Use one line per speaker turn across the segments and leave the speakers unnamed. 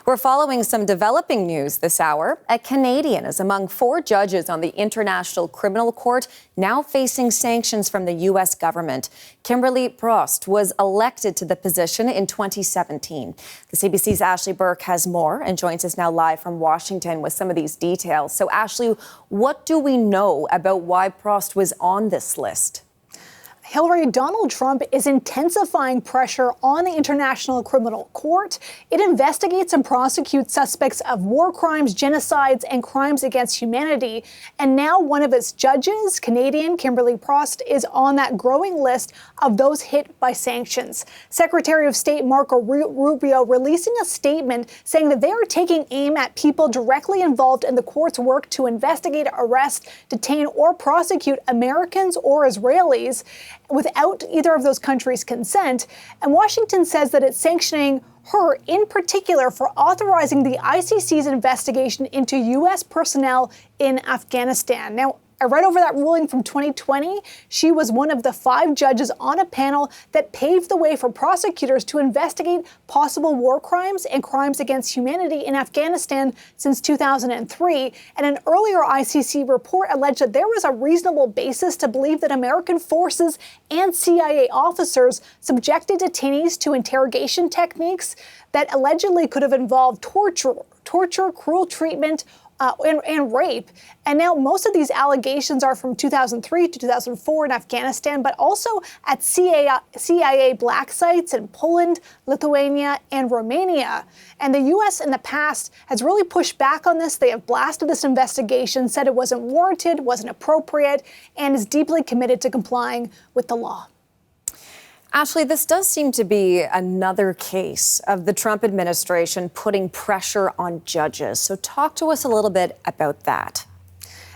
We're following some developing news this hour. A Canadian is among 4 judges on the International Criminal Court now facing sanctions from the U.S. government. Kimberly Prost was elected to the position in 2017. The CBC's Ashley Burke has more and joins us now live from Washington with some of these details. So, Ashley, what do we know about why Prost was on this list?
Hillary, Donald Trump is intensifying pressure on the International Criminal Court. It investigates and prosecutes suspects of war crimes, genocides, and crimes against humanity. And now one of its judges, Canadian Kimberly Prost, is on that growing list of those hit by sanctions. Secretary of State Marco Rubio releasing a statement saying that they are taking aim at people directly involved in the court's work to investigate, arrest, detain, or prosecute Americans or Israelis without either of those countries' consent. And Washington says that it's sanctioning her in particular for authorizing the ICC's investigation into U.S. personnel in Afghanistan. Now, I read over that ruling from 2020. She was one of the 5 judges on a panel that paved the way for prosecutors to investigate possible war crimes and crimes against humanity in Afghanistan since 2003. And an earlier ICC report alleged that there was a reasonable basis to believe that American forces and CIA officers subjected detainees to interrogation techniques that allegedly could have involved torture, cruel treatment, and rape. And now most of these allegations are from 2003 to 2004 in Afghanistan, but also at CIA black sites in Poland, Lithuania, and Romania. And the U.S. in the past has really pushed back on this. They have blasted this investigation, said it wasn't warranted, wasn't appropriate, and is deeply committed to complying with the law.
Ashley, this does seem to be another case of the Trump administration putting pressure on judges. So talk to us a little bit about that.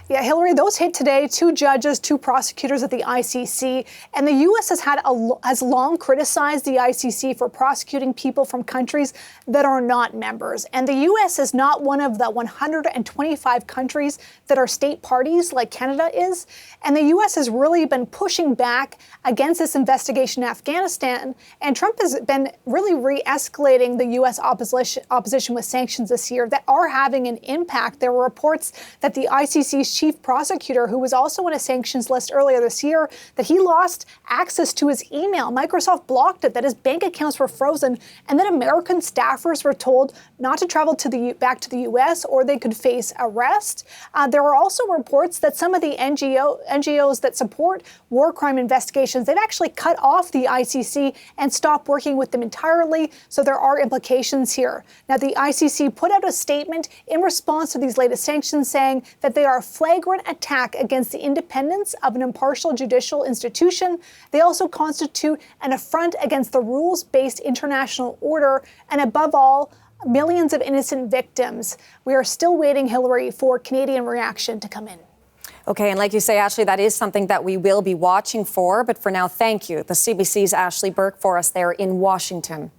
Yeah, Hillary, those hit today. 2 judges, 2 prosecutors at the ICC. And the U.S. has long criticized the ICC for prosecuting people from countries that are not members. And the U.S. is not one of the 125 countries that are state parties like Canada is. And the U.S. has really been pushing back against this investigation in Afghanistan. And Trump has been really re-escalating the U.S. opposition with sanctions this year that are having an impact. There were reports that the ICC's chief prosecutor, who was also on a sanctions list earlier this year, that he lost access to his email. Microsoft blocked it, that his bank accounts were frozen, and then American staffers were told not to travel back to the U.S. or they could face arrest. There were also reports that some of the NGOs that support war crime investigations, they've actually cut off the ICC and stopped working with them entirely. So there are implications here. Now, the ICC put out a statement in response to these latest sanctions saying that they are a flagrant attack against the independence of an impartial judicial institution. They also constitute an affront against the rules-based international order and, above all, millions of innocent victims. We are still waiting, Hillary, for Canadian reaction to come in.
Okay, and like you say, Ashley, that is something that we will be watching for. But for now, thank you, the CBC's Ashley Burke, for us there in Washington.